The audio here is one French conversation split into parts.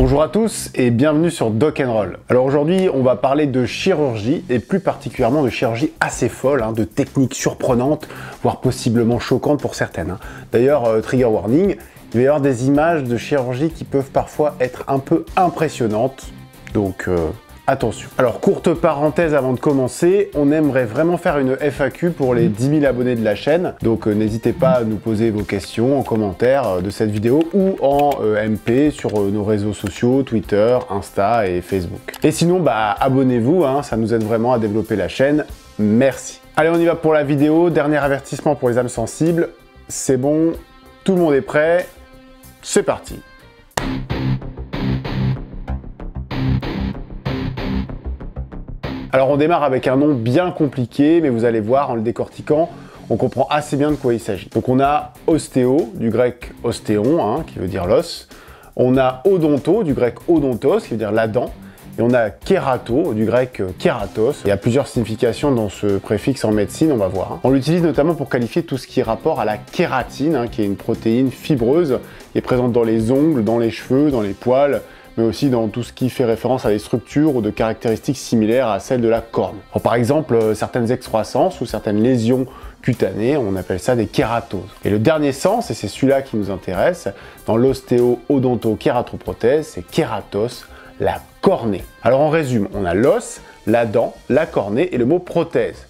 Bonjour à tous et bienvenue sur Doc & Roll. Alors aujourd'hui, on va parler de chirurgie et plus particulièrement de chirurgie assez folle, de techniques surprenantes, voire possiblement choquantes pour certaines. D'ailleurs, trigger warning, il va y avoir des images de chirurgie qui peuvent parfois être un peu impressionnantes, donc attention. Alors courte parenthèse avant de commencer, on aimerait vraiment faire une FAQ pour les 10 000 abonnés de la chaîne, donc n'hésitez pas à nous poser vos questions en commentaire de cette vidéo ou en MP sur nos réseaux sociaux, Twitter, Insta et Facebook. Et sinon, abonnez-vous, ça nous aide vraiment à développer la chaîne. Merci. Allez, on y va pour la vidéo. Dernier avertissement pour les âmes sensibles. C'est bon, tout le monde est prêt. C'est parti. Alors on démarre avec un nom bien compliqué, mais vous allez voir en le décortiquant, on comprend assez bien de quoi il s'agit. Donc on a ostéo, du grec ostéon, qui veut dire l'os. On a odonto, du grec odontos, qui veut dire la dent. Et on a kérato, du grec kératos. Il y a plusieurs significations dans ce préfixe en médecine, on va voir. On l'utilise notamment pour qualifier tout ce qui est rapport à la kératine, qui est une protéine fibreuse, qui est présente dans les ongles, dans les cheveux, dans les poils, mais aussi dans tout ce qui fait référence à des structures ou de caractéristiques similaires à celles de la corne. Alors, par exemple, certaines excroissances ou certaines lésions cutanées, on appelle ça des kératoses. Et le dernier sens, et c'est celui-là qui nous intéresse, dans l'ostéo-odonto-kératoprothèse, c'est kératos, la cornée. Alors on résume, on a l'os, la dent, la cornée et le mot prothèse.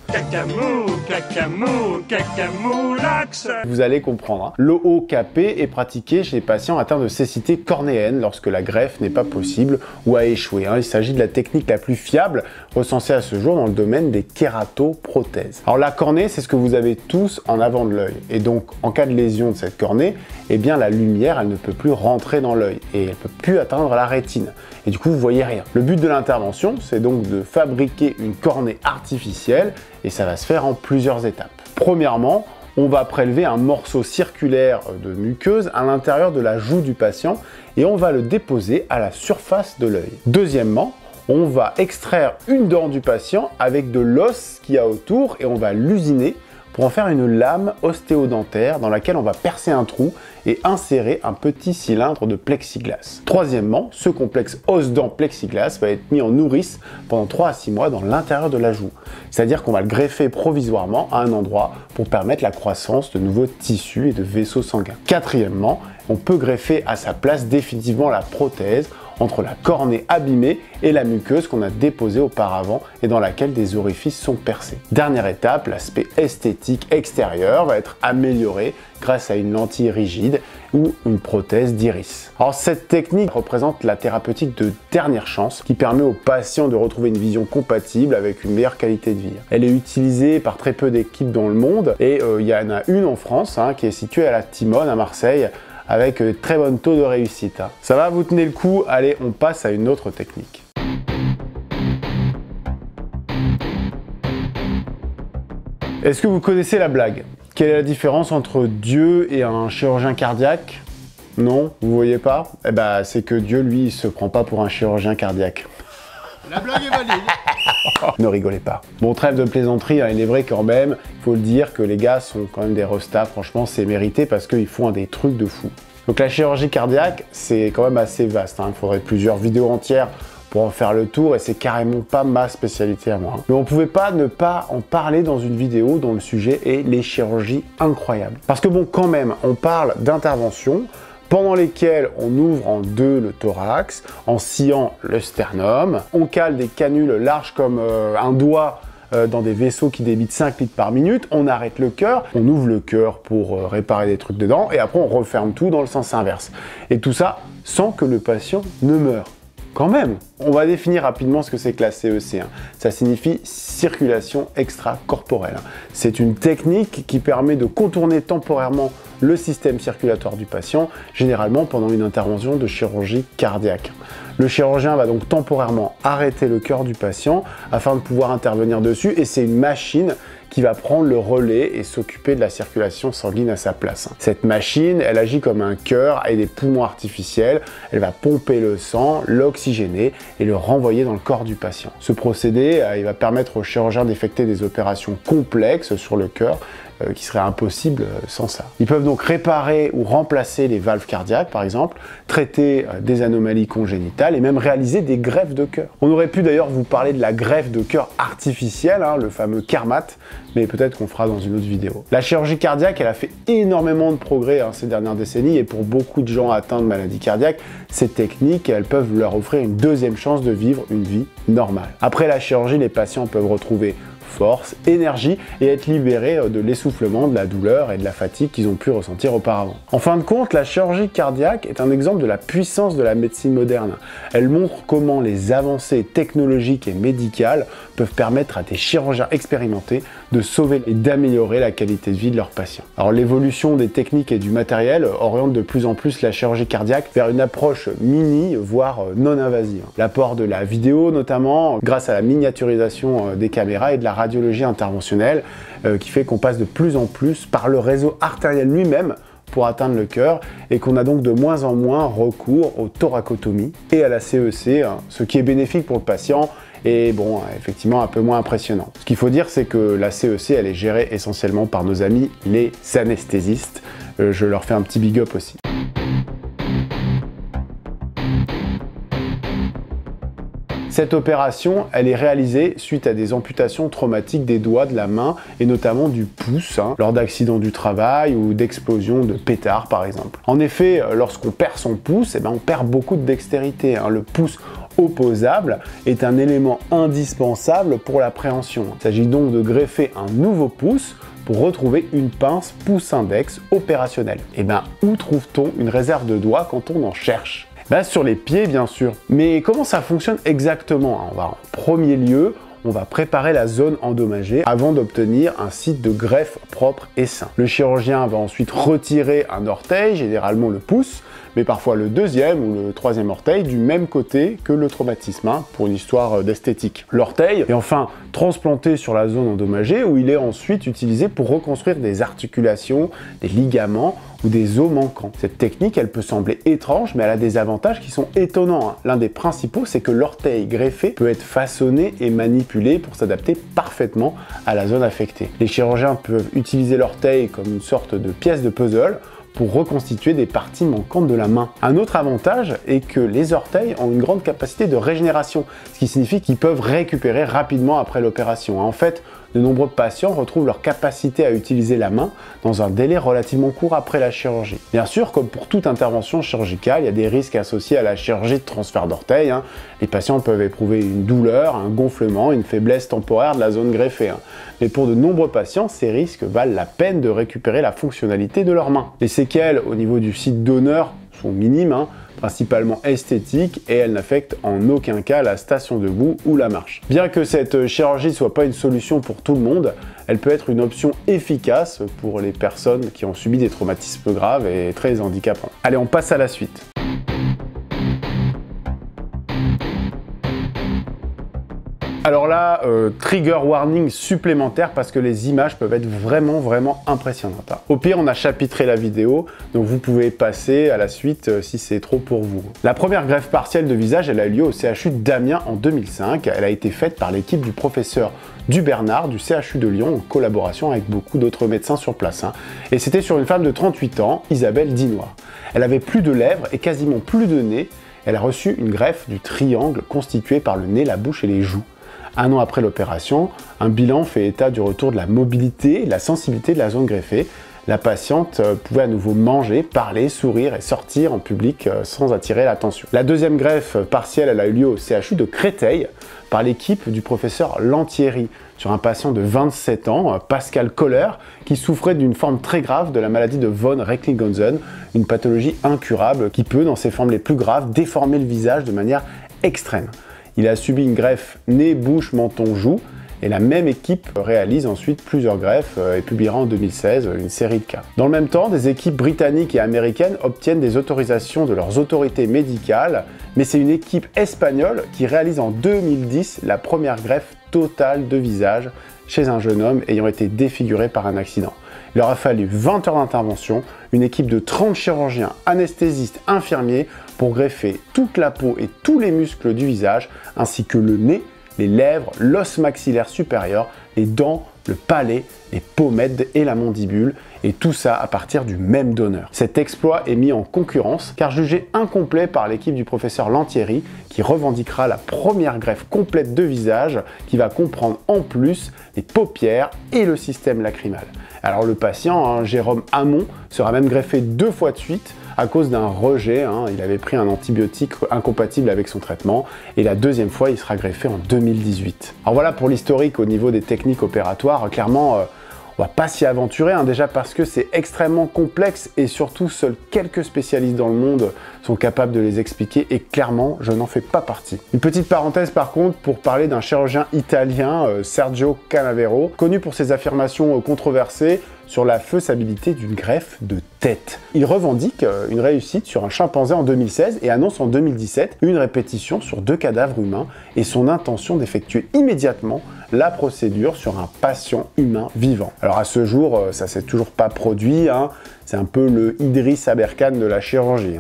Cacamoulax. Vous allez comprendre. L'OKP est pratiqué chez les patients atteints de cécité cornéenne lorsque la greffe n'est pas possible ou a échoué. Il s'agit de la technique la plus fiable recensée à ce jour dans le domaine des kératoprothèses. Alors la cornée, c'est ce que vous avez tous en avant de l'œil. Et donc en cas de lésion de cette cornée, la lumière, elle ne peut plus rentrer dans l'œil et elle ne peut plus atteindre la rétine. Et du coup, vous voyez rien. Le but de l'intervention, c'est donc de fabriquer une cornée artificielle et ça va se faire en plusieurs étapes. Premièrement, on va prélever un morceau circulaire de muqueuse à l'intérieur de la joue du patient et on va le déposer à la surface de l'œil. Deuxièmement, on va extraire une dent du patient avec de l'os qu'il y a autour et on va l'usiner pour en faire une lame ostéodentaire dans laquelle on va percer un trou et insérer un petit cylindre de plexiglas. Troisièmement, ce complexe os-dent plexiglas va être mis en nourrice pendant 3 à 6 mois dans l'intérieur de la joue. C'est-à-dire qu'on va le greffer provisoirement à un endroit pour permettre la croissance de nouveaux tissus et de vaisseaux sanguins. Quatrièmement, on peut greffer à sa place définitivement la prothèse entre la cornée abîmée et la muqueuse qu'on a déposée auparavant et dans laquelle des orifices sont percés. Dernière étape, l'aspect esthétique extérieur va être amélioré grâce à une lentille rigide ou une prothèse d'iris. Alors cette technique représente la thérapeutique de dernière chance qui permet aux patients de retrouver une vision compatible avec une meilleure qualité de vie. Elle est utilisée par très peu d'équipes dans le monde et il y en a une en France qui est située à la Timone à Marseille, avec très bon taux de réussite. Ça va, vous tenez le coup? Allez, on passe à une autre technique. Est-ce que vous connaissez la blague? Quelle est la différence entre Dieu et un chirurgien cardiaque? Non, vous voyez pas? C'est que Dieu, lui, il se prend pas pour un chirurgien cardiaque. La blague est valide. Ne rigolez pas. Bon, trêve de plaisanterie, il est vrai quand même, il faut le dire que les gars sont quand même des restas, franchement c'est mérité parce qu'ils font des trucs de fou. Donc la chirurgie cardiaque, c'est quand même assez vaste, il faudrait plusieurs vidéos entières pour en faire le tour et c'est carrément pas ma spécialité à moi. Mais on pouvait pas ne pas en parler dans une vidéo dont le sujet est les chirurgies incroyables. Parce que bon, quand même, on parle d'interventions pendant lesquelles on ouvre en deux le thorax, en sciant le sternum, on cale des canules larges comme un doigt dans des vaisseaux qui débitent 5 litres par minute, on arrête le cœur, on ouvre le cœur pour réparer des trucs dedans, et après on referme tout dans le sens inverse. Et tout ça sans que le patient ne meure. Quand même. On va définir rapidement ce que c'est que la CEC. Ça signifie circulation extracorporelle. C'est une technique qui permet de contourner temporairement le système circulatoire du patient, généralement pendant une intervention de chirurgie cardiaque. Le chirurgien va donc temporairement arrêter le cœur du patient afin de pouvoir intervenir dessus et c'est une machine qui va prendre le relais et s'occuper de la circulation sanguine à sa place. Cette machine, elle agit comme un cœur et des poumons artificiels. Elle va pomper le sang, l'oxygéner et le renvoyer dans le corps du patient. Ce procédé, il va permettre au chirurgien d'effectuer des opérations complexes sur le cœur qui serait impossible sans ça. Ils peuvent donc réparer ou remplacer les valves cardiaques, par exemple, traiter des anomalies congénitales et même réaliser des greffes de cœur. On aurait pu d'ailleurs vous parler de la greffe de cœur artificielle, le fameux Carmat, mais peut-être qu'on fera dans une autre vidéo. La chirurgie cardiaque, elle a fait énormément de progrès ces dernières décennies, et pour beaucoup de gens atteints de maladies cardiaques, ces techniques, elles peuvent leur offrir une deuxième chance de vivre une vie normale. Après la chirurgie, les patients peuvent retrouver force, énergie et être libérés de l'essoufflement, de la douleur et de la fatigue qu'ils ont pu ressentir auparavant. En fin de compte, la chirurgie cardiaque est un exemple de la puissance de la médecine moderne. Elle montre comment les avancées technologiques et médicales peuvent permettre à des chirurgiens expérimentés de sauver et d'améliorer la qualité de vie de leurs patients. Alors l'évolution des techniques et du matériel oriente de plus en plus la chirurgie cardiaque vers une approche mini, voire non invasive. L'apport de la vidéo notamment, grâce à la miniaturisation des caméras et de la radiologie interventionnelle, qui fait qu'on passe de plus en plus par le réseau artériel lui-même pour atteindre le cœur, et qu'on a donc de moins en moins recours aux thoracotomies et à la CEC, ce qui est bénéfique pour le patient et bon, effectivement un peu moins impressionnant. Ce qu'il faut dire, c'est que la CEC, elle est gérée essentiellement par nos amis les anesthésistes. Je leur fais un petit big up aussi. Cette opération, elle est réalisée suite à des amputations traumatiques des doigts de la main et notamment du pouce, lors d'accidents du travail ou d'explosions de pétards par exemple. En effet, lorsqu'on perd son pouce, on perd beaucoup de dextérité. Le pouce opposable est un élément indispensable pour l'appréhension. Il s'agit donc de greffer un nouveau pouce pour retrouver une pince pouce-index opérationnelle. Où trouve-t-on une réserve de doigts quand on en cherche ? Sur les pieds bien sûr. Mais comment ça fonctionne exactement ? En premier lieu, on va préparer la zone endommagée avant d'obtenir un site de greffe propre et sain. Le chirurgien va ensuite retirer un orteil, généralement le pouce, mais parfois le deuxième ou le troisième orteil du même côté que le traumatisme, pour une histoire d'esthétique. L'orteil est enfin transplanté sur la zone endommagée où il est ensuite utilisé pour reconstruire des articulations, des ligaments ou des os manquants. Cette technique, elle peut sembler étrange, mais elle a des avantages qui sont étonnants. L'un des principaux, c'est que l'orteil greffé peut être façonné et manipulé pour s'adapter parfaitement à la zone affectée. Les chirurgiens peuvent utiliser l'orteil comme une sorte de pièce de puzzle pour reconstituer des parties manquantes de la main. Un autre avantage est que les orteils ont une grande capacité de régénération, ce qui signifie qu'ils peuvent récupérer rapidement après l'opération. En fait, de nombreux patients retrouvent leur capacité à utiliser la main dans un délai relativement court après la chirurgie. Bien sûr, comme pour toute intervention chirurgicale, il y a des risques associés à la chirurgie de transfert d'orteil. Les patients peuvent éprouver une douleur, un gonflement, une faiblesse temporaire de la zone greffée. Mais pour de nombreux patients, ces risques valent la peine de récupérer la fonctionnalité de leur main. Les séquelles au niveau du site donneur sont minimes, principalement esthétiques, et elles n'affectent en aucun cas la station debout ou la marche. Bien que cette chirurgie ne soit pas une solution pour tout le monde, elle peut être une option efficace pour les personnes qui ont subi des traumatismes graves et très handicapants. Allez, on passe à la suite. Alors là, trigger warning supplémentaire parce que les images peuvent être vraiment impressionnantes. Au pire, on a chapitré la vidéo, donc vous pouvez passer à la suite si c'est trop pour vous. La première greffe partielle de visage, elle a eu lieu au CHU d'Amiens en 2005. Elle a été faite par l'équipe du professeur Dubernard du CHU de Lyon en collaboration avec beaucoup d'autres médecins sur place. Et c'était sur une femme de 38 ans, Isabelle Dinois. Elle avait plus de lèvres et quasiment plus de nez. Elle a reçu une greffe du triangle constitué par le nez, la bouche et les joues. Un an après l'opération, un bilan fait état du retour de la mobilité et de la sensibilité de la zone greffée. La patiente pouvait à nouveau manger, parler, sourire et sortir en public sans attirer l'attention. La deuxième greffe partielle, elle a eu lieu au CHU de Créteil par l'équipe du professeur Lantieri sur un patient de 27 ans, Pascal Kohler, qui souffrait d'une forme très grave de la maladie de von Recklinghausen, une pathologie incurable qui peut, dans ses formes les plus graves, déformer le visage de manière extrême. Il a subi une greffe nez, bouche, menton, joue, et la même équipe réalise ensuite plusieurs greffes et publiera en 2016 une série de cas. Dans le même temps, des équipes britanniques et américaines obtiennent des autorisations de leurs autorités médicales, mais c'est une équipe espagnole qui réalise en 2010 la première greffe totale de visage chez un jeune homme ayant été défiguré par un accident. Il leur a fallu 20 heures d'intervention, une équipe de 30 chirurgiens, anesthésistes, infirmiers pour greffer toute la peau et tous les muscles du visage, ainsi que le nez, les lèvres, l'os maxillaire supérieur, les dents, le palais, les pommettes et la mandibule, et tout ça à partir du même donneur. Cet exploit est mis en concurrence car jugé incomplet par l'équipe du professeur Lantieri qui revendiquera la première greffe complète de visage qui va comprendre en plus les paupières et le système lacrymal. Alors le patient, Jérôme Hamon, sera même greffé 2 fois de suite à cause d'un rejet. Il avait pris un antibiotique incompatible avec son traitement et la 2e fois il sera greffé en 2018. Alors voilà pour l'historique au niveau des techniques opératoires. Clairement, on va pas s'y aventurer, déjà parce que c'est extrêmement complexe et surtout seuls quelques spécialistes dans le monde sont capables de les expliquer et clairement je n'en fais pas partie. Une petite parenthèse par contre pour parler d'un chirurgien italien, Sergio Canavero, connu pour ses affirmations controversées sur la faisabilité d'une greffe de tête. Il revendique une réussite sur un chimpanzé en 2016 et annonce en 2017 une répétition sur 2 cadavres humains et son intention d'effectuer immédiatement la procédure sur un patient humain vivant. Alors à ce jour, ça s'est toujours pas produit, c'est un peu le Idriss Aberkan de la chirurgie.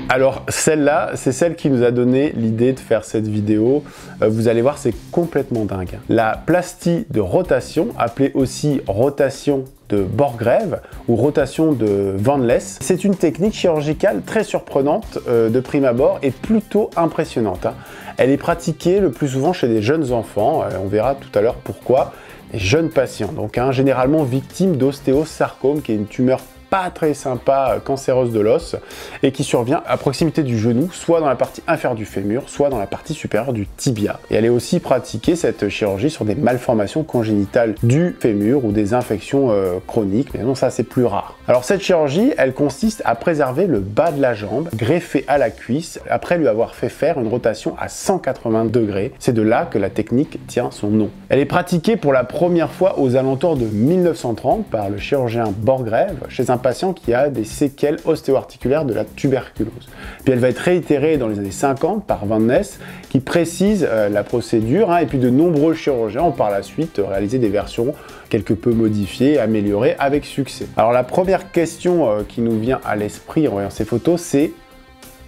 Alors celle-là, c'est celle qui nous a donné l'idée de faire cette vidéo. Vous allez voir, c'est complètement dingue. La plastie de rotation, appelée aussi rotation de Borgreave ou rotation de Van Less, c'est une technique chirurgicale très surprenante de prime abord et plutôt impressionnante. Elle est pratiquée le plus souvent chez des jeunes enfants, on verra tout à l'heure pourquoi, des jeunes patients, donc généralement victimes d'ostéosarcome, qui est une tumeur pas très sympa, cancéreuse de l'os, et qui survient à proximité du genou, soit dans la partie inférieure du fémur, soit dans la partie supérieure du tibia. Et elle est aussi pratiquée, cette chirurgie, sur des malformations congénitales du fémur ou des infections chroniques, mais non, ça c'est plus rare. Alors cette chirurgie, elle consiste à préserver le bas de la jambe, greffé à la cuisse, après lui avoir fait faire une rotation à 180 degrés. C'est de là que la technique tient son nom. Elle est pratiquée pour la première fois aux alentours de 1930 par le chirurgien Borgreave, chez un patient qui a des séquelles ostéo-articulaires de la tuberculose. Puis elle va être réitérée dans les années 50 par Van Ness qui précise la procédure, et puis de nombreux chirurgiens ont par la suite réalisé des versions quelque peu modifiées, améliorées avec succès. Alors la première question qui nous vient à l'esprit en voyant ces photos, c'est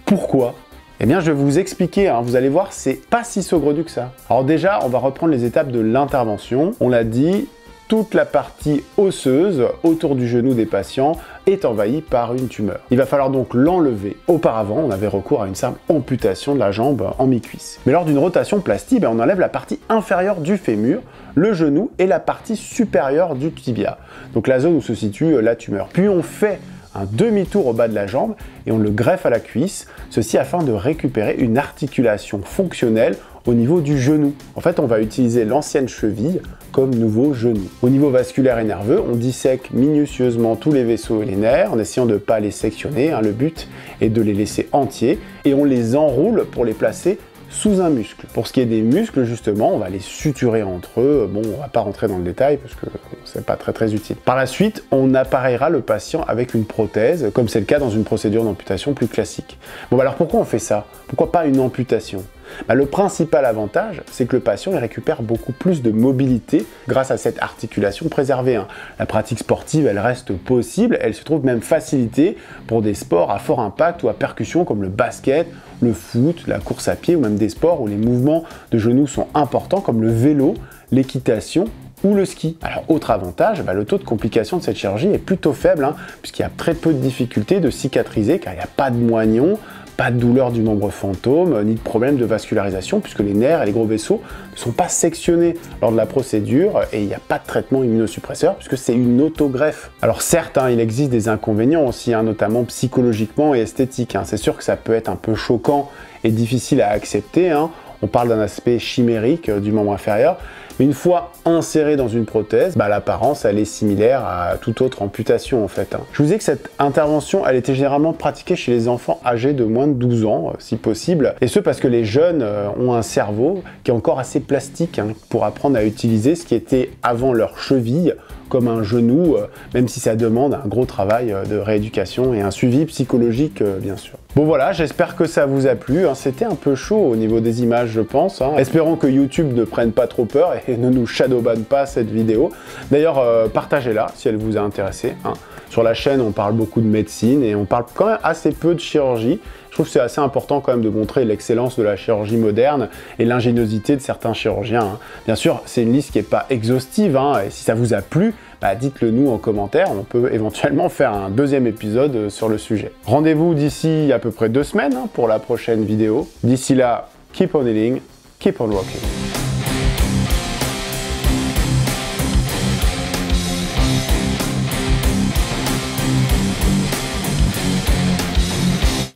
pourquoi ? Eh bien, je vais vous expliquer, vous allez voir, c'est pas si saugrenu que ça. Alors déjà, on va reprendre les étapes de l'intervention. On l'a dit, toute la partie osseuse autour du genou des patients est envahie par une tumeur. Il va falloir donc l'enlever. Auparavant, on avait recours à une simple amputation de la jambe en mi-cuisse. Mais lors d'une rotation plastique, on enlève la partie inférieure du fémur, le genou et la partie supérieure du tibia. Donc la zone où se situe la tumeur. Puis on fait un demi-tour au bas de la jambe et on le greffe à la cuisse, ceci afin de récupérer une articulation fonctionnelle au niveau du genou. En fait, on va utiliser l'ancienne cheville comme nouveau genou. Au niveau vasculaire et nerveux, on dissèque minutieusement tous les vaisseaux et les nerfs en essayant de ne pas les sectionner. Le but est de les laisser entiers et on les enroule pour les placer sous un muscle. Pour ce qui est des muscles, justement, on va les suturer entre eux. Bon, on va pas rentrer dans le détail parce que c'est pas très utile. Par la suite, on appareillera le patient avec une prothèse, comme c'est le cas dans une procédure d'amputation plus classique. Bon, alors pourquoi on fait ça? Pourquoi pas une amputation? Le principal avantage, c'est que le patient il récupère beaucoup plus de mobilité grâce à cette articulation préservée. La pratique sportive, elle reste possible, elle se trouve même facilitée pour des sports à fort impact ou à percussion comme le basket, le foot, la course à pied ou même des sports où les mouvements de genoux sont importants comme le vélo, l'équitation ou le ski. Alors autre avantage, le taux de complication de cette chirurgie est plutôt faible puisqu'il y a très peu de difficultés de cicatriser car il n'y a pas de moignon, pas de douleur du membre fantôme, ni de problème de vascularisation, puisque les nerfs et les gros vaisseaux ne sont pas sectionnés lors de la procédure et il n'y a pas de traitement immunosuppresseur, puisque c'est une autogreffe. Alors certes, il existe des inconvénients aussi, notamment psychologiquement et esthétiques. C'est sûr que ça peut être un peu choquant et difficile à accepter. On parle d'un aspect chimérique du membre inférieur, mais une fois inséré dans une prothèse, l'apparence elle est similaire à toute autre amputation en fait. Je vous disais que cette intervention elle était généralement pratiquée chez les enfants âgés de moins de 12 ans si possible, et ce parce que les jeunes ont un cerveau qui est encore assez plastique pour apprendre à utiliser ce qui était avant leur cheville comme un genou, même si ça demande un gros travail de rééducation et un suivi psychologique bien sûr. Bon voilà, j'espère que ça vous a plu, hein. C'était un peu chaud au niveau des images je pense, hein. Espérons que YouTube ne prenne pas trop peur et ne nous shadowbanne pas cette vidéo. D'ailleurs, partagez-la si elle vous a intéressé, hein. Sur la chaîne, on parle beaucoup de médecine et on parle quand même assez peu de chirurgie. Je trouve que c'est assez important quand même de montrer l'excellence de la chirurgie moderne et l'ingéniosité de certains chirurgiens, hein. Bien sûr, c'est une liste qui n'est pas exhaustive, hein, et si ça vous a plu, bah dites-le nous en commentaire, on peut éventuellement faire un deuxième épisode sur le sujet. Rendez-vous d'ici à peu près 2 semaines, hein, pour la prochaine vidéo. D'ici là, keep on healing, keep on walking.